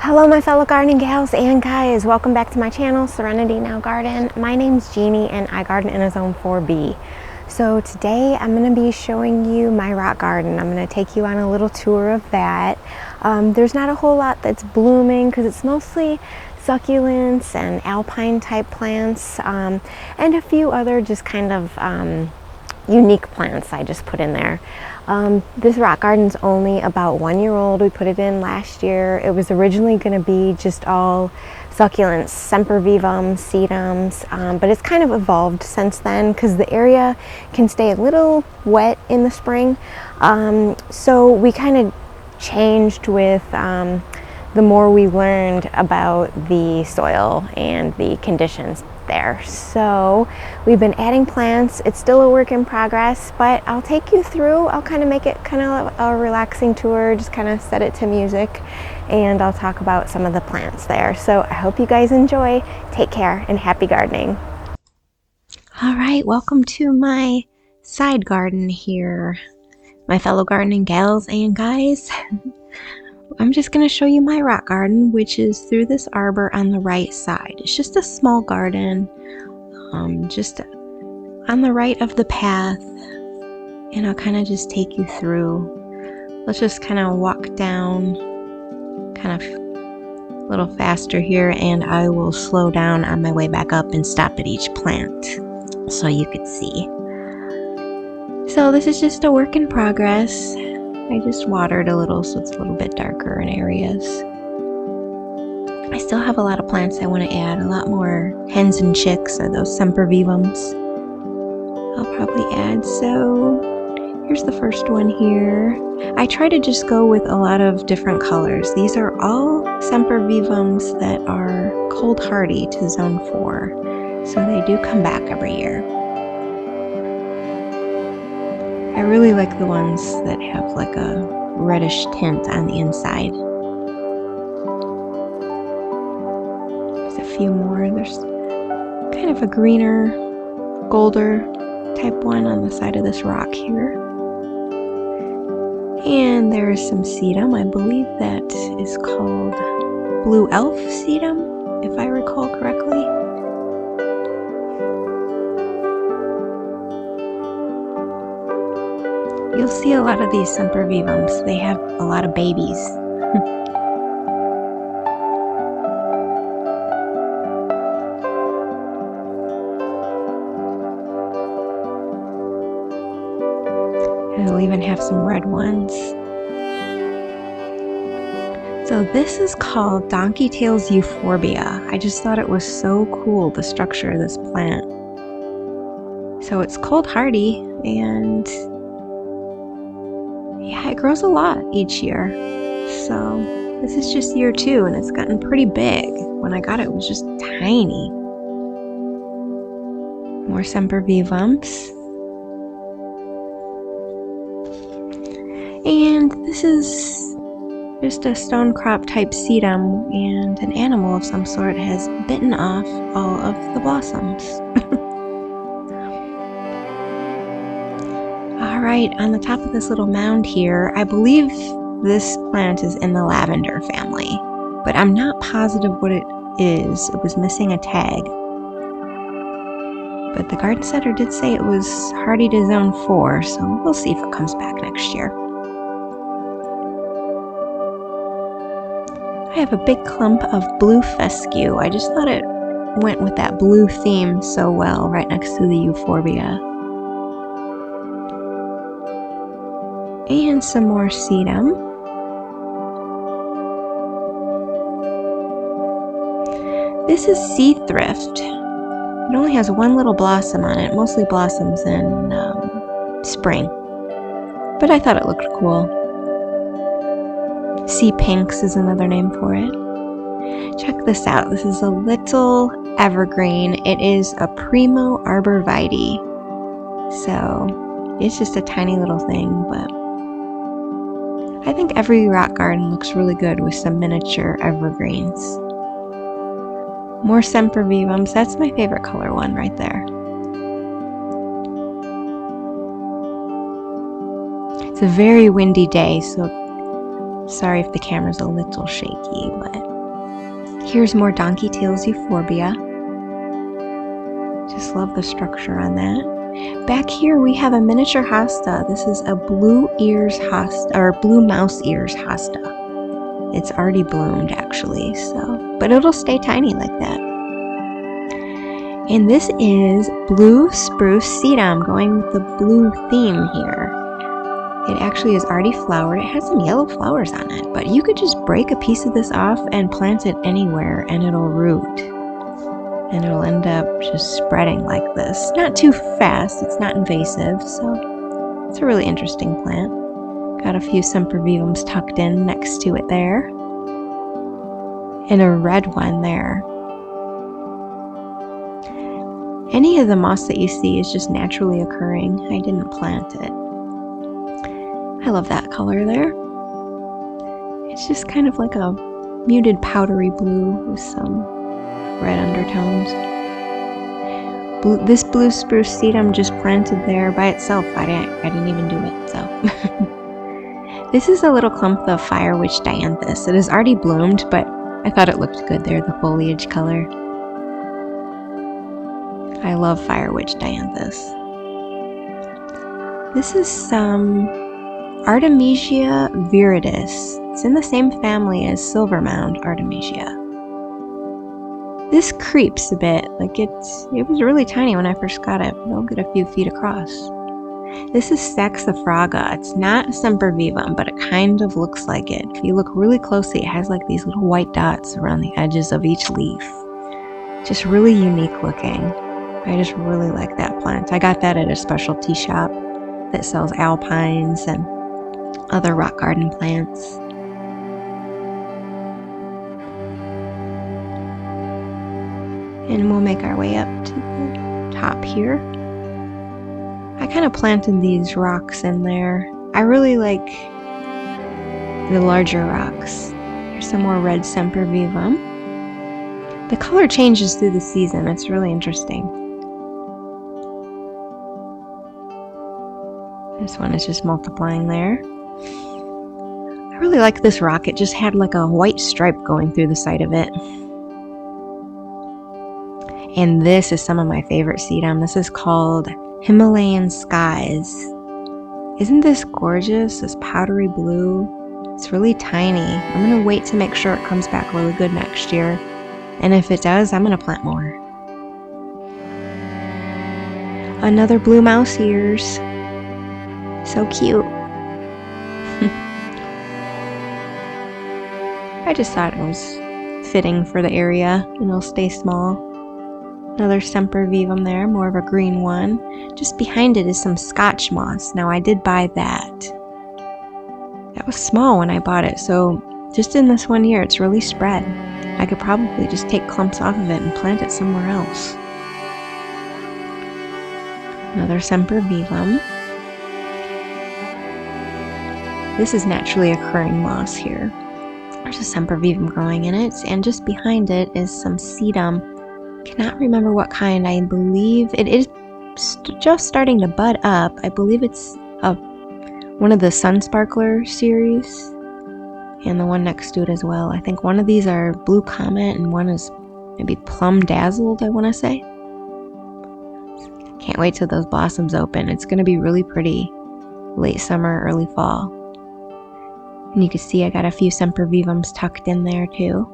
Hello my fellow gardening gals and guys, welcome back to my channel, Serenity Now Garden. My name's Jeannie and I garden in a zone 4B. So today I'm going to be showing you my rock garden. I'm going to take you on a little tour of that. There's not a whole lot that's blooming because it's mostly succulents and alpine type plants, and a few other just kind of unique plants I just put in there. This rock garden's only about 1 year old. We put it in last year. It was originally going to be just all succulents, sempervivums, sedums, but it's kind of evolved since then because the area can stay a little wet in the spring. So we kind of changed with the more we learned about the soil and the conditions there. So we've been adding plants. It's still a work in progress, but I'll take you through. I'll kind of make it kind of a relaxing tour, just kind of set it to music, and I'll talk about some of the plants there. So I hope you guys enjoy. Take care and happy gardening. All right, welcome to my side garden here, my fellow gardening gals and guys. I'm just going to show you my rock garden, which is through this arbor on the right side. It's just a small garden, just on the right of the path, and I'll kind of just take you through. Let's just kind of walk down kind of a little faster here, and I will slow down on my way back up and stop at each plant so you could see. So this is just a work in progress. I just watered a little so it's a little bit darker in areas. I still have a lot of plants I want to add, a lot more hens and chicks, or those sempervivums I'll probably add. So here's the first one here. I try to just go with a lot of different colors. These are all sempervivums that are cold hardy to zone 4, so they do come back every year. I really like the ones that have like a reddish tint on the inside. There's a few more. There's kind of a greener, golder type one on the side of this rock here. And there is some sedum. I believe that is called blue elf sedum, if I recall correctly. You'll see a lot of these sempervivums. They have a lot of babies. And they'll even have some red ones. So this is called donkey tails euphorbia. I just thought it was so cool, the structure of this plant. So it's cold hardy, and yeah, it grows a lot each year. So this is just year 2 and it's gotten pretty big. When I got it, it was just tiny. More sempervivums. And this is just a stone crop type sedum, and an animal of some sort has bitten off all of the blossoms. Alright, on the top of this little mound here, I believe this plant is in the lavender family, but I'm not positive what it is. It was missing a tag. But the garden center did say it was hardy to zone 4, so we'll see if it comes back next year. I have a big clump of blue fescue. I just thought it went with that blue theme so well right next to the euphorbia. And some more sedum. This is sea thrift. It only has one little blossom on it. It mostly blossoms in spring. But I thought it looked cool. Sea pinks is another name for it. Check this out. This is a little evergreen. It is a primo arborvitae. So it's just a tiny little thing, but I think every rock garden looks really good with some miniature evergreens. More sempervivums. That's my favorite color one right there. It's a very windy day, so sorry if the camera's a little shaky, but Here's more donkey tails euphorbia. Just love the structure on that. Back here we have a miniature hosta. This is a blue ears hosta, or blue mouse ears hosta. It's already bloomed actually, so, but it'll stay tiny like that. And this is blue spruce sedum, going with the blue theme here. It actually is already flowered. It has some yellow flowers on it, but you could just break a piece of this off and plant it anywhere and it'll root. And it'll end up just spreading like this. Not too fast, it's not invasive, so it's a really interesting plant. Got a few sempervivums tucked in next to it there. And a red one there. Any of the moss that you see is just naturally occurring. I didn't plant it. I love that color there. It's just kind of like a muted powdery blue with some red undertones. This blue spruce sedum just planted there by itself. I didn't even do it, so. This is a little clump of firewitch dianthus. It has already bloomed, but I thought it looked good there, the foliage color. I love firewitch dianthus. This is some Artemisia viridis. It's in the same family as silvermound artemisia. This creeps a bit, like it was really tiny when I first got it, but it'll get a few feet across. This is saxifraga. It's not a sempervivum, but it kind of looks like it. If you look really closely, it has like these little white dots around the edges of each leaf. Just really unique looking. I just really like that plant. I got that at a specialty shop that sells alpines and other rock garden plants. And we'll make our way up to the top here. I kind of planted these rocks in there. I really like the larger rocks. Here's some more red sempervivum. The color changes through the season. It's really interesting. This one is just multiplying there. I really like this rock. It just had like a white stripe going through the side of it. And this is some of my favorite sedum. This is called Himalayan Skies. Isn't this gorgeous? This powdery blue. It's really tiny. I'm going to wait to make sure it comes back really good next year. And if it does, I'm going to plant more. Another blue mouse ears. So cute. I just thought it was fitting for the area, and it'll stay small. Another sempervivum there, more of a green one. Just behind it is some scotch moss. Now I did buy that. That was small when I bought it, so just in this 1 year it's really spread. I could probably just take clumps off of it and plant it somewhere else. Another sempervivum. This is naturally occurring moss here. There's a sempervivum growing in it, and just behind it is some sedum. Cannot remember what kind. I believe it is just starting to bud up. I believe it's one of the Sun Sparkler series, and the one next to it as well. I think one of these are Blue Comet, and one is maybe Plum Dazzled, I want to say. Can't wait till those blossoms open. It's going to be really pretty late summer, early fall. And you can see I got a few sempervivums tucked in there too.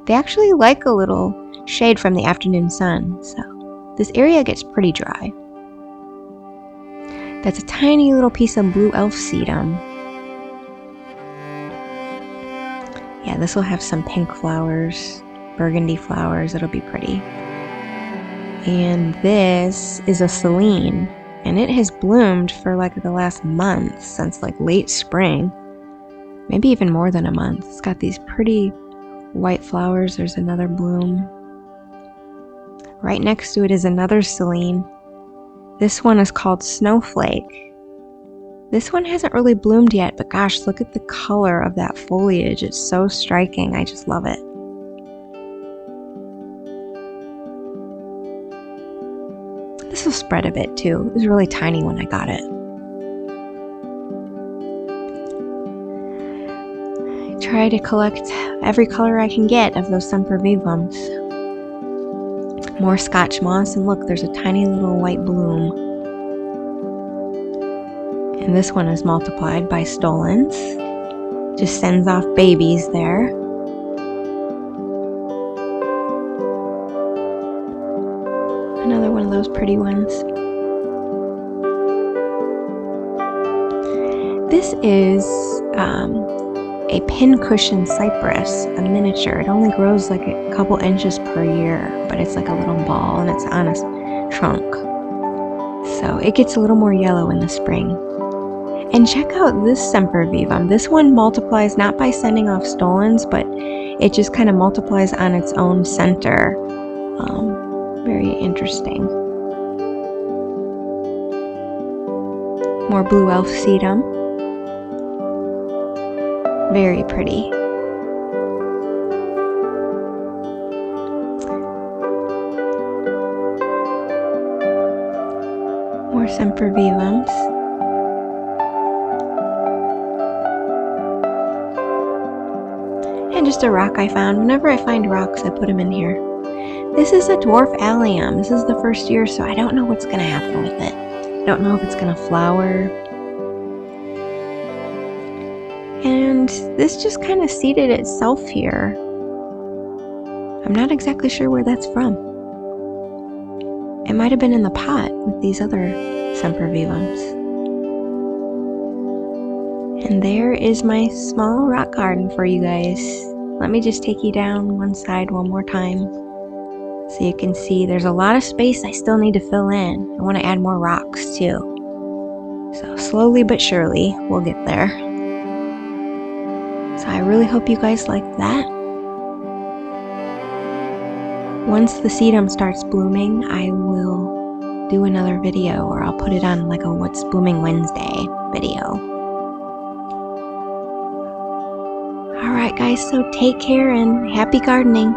They actually like a little shade from the afternoon sun, so this area gets pretty dry. That's a tiny little piece of blue elf sedum. Yeah, this will have some pink flowers, burgundy flowers. It'll be pretty. And this is a silene, and it has bloomed for like the last month, since like late spring, maybe even more than a month. It's got these pretty white flowers. There's another bloom. Right next to it is another silene. This one is called Snowflake. This one hasn't really bloomed yet, but gosh, look at the color of that foliage. It's so striking. I just love it. This will spread a bit too. It was really tiny when I got it. try to collect every color I can get of those sempervivums. More scotch moss, and look, there's a tiny little white bloom. And this one is multiplied by stolons. Just sends off babies there. Another one of those pretty ones. This is a pincushion cypress, a miniature. It only grows like a couple inches per year, but it's like a little ball and it's on a trunk. So it gets a little more yellow in the spring. And check out this sempervivum. This one multiplies not by sending off stolons, but it just kind of multiplies on its own center. Very interesting. More blue elf sedum. Very pretty. More sempervivums. And just a rock I found. Whenever I find rocks, I put them in here. This is a dwarf allium. This is the first year, so I don't know what's going to happen with it. I don't know if it's going to flower. And this just kind of seeded itself here. I'm not exactly sure where that's from. It might have been in the pot with these other sempervivums. And there is my small rock garden for you guys. Let me just take you down one side one more time so you can see there's a lot of space I still need to fill in. I want to add more rocks too. So slowly but surely we'll get there. So I really hope you guys like that. Once the sedum starts blooming, I will do another video, or I'll put it on like a What's Blooming Wednesday video. Alright guys, so take care and happy gardening.